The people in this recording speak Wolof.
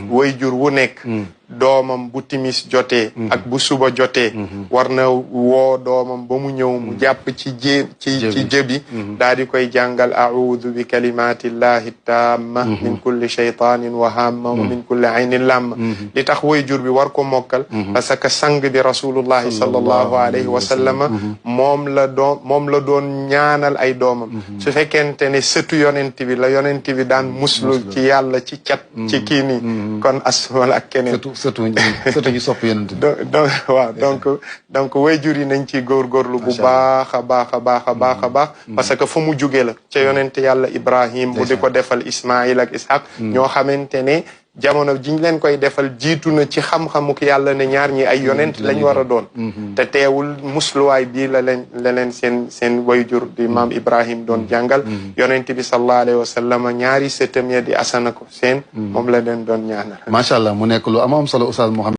wayjur wu nekk doomam bu timis jotee ak bu suba jotee war na woo doomam ba mu ñëw mu jàpp ci jëbi daal di koy jàngal a'udhu bi kalimatillahi tamma min kulli shaytanin wa hamma wa min kulli aynin lamma li tax wayjur bi war ko mokkal parce que sang bi rasulullahi sallallahu alayhi wa sallama moom la doon ñaanal ay doomam su fekkente ne sëtu yonent bi la yonent bi daan muslu ci yàlla ci cat ci kii nii kon aswal ak keneen surtout ñu sopp yonent bi waaw donc wayjur yi nañ ci góorgóorlu bu baax a baax a baax a baax a baax parce que fa mu jóge la ca yonent yàlla Ibrahim mu di ko defal Ismaïl ak Ishaq ñoo xamante ne jamono jiñ leen koy defal jiitu na ci xam-xamuk yàlla ne ñaar ñi ay yonent lañ war a doon te teewul musluwaay bii la leen seen wayjur di maam Ibrahim doon jàngal yonent bi sallallahu alayhi wa sallam ñaari sëtam ya di asana ko seen moom la leen doon ñaanal macha allah mu nekk lu am solo Oustaz Mouhamed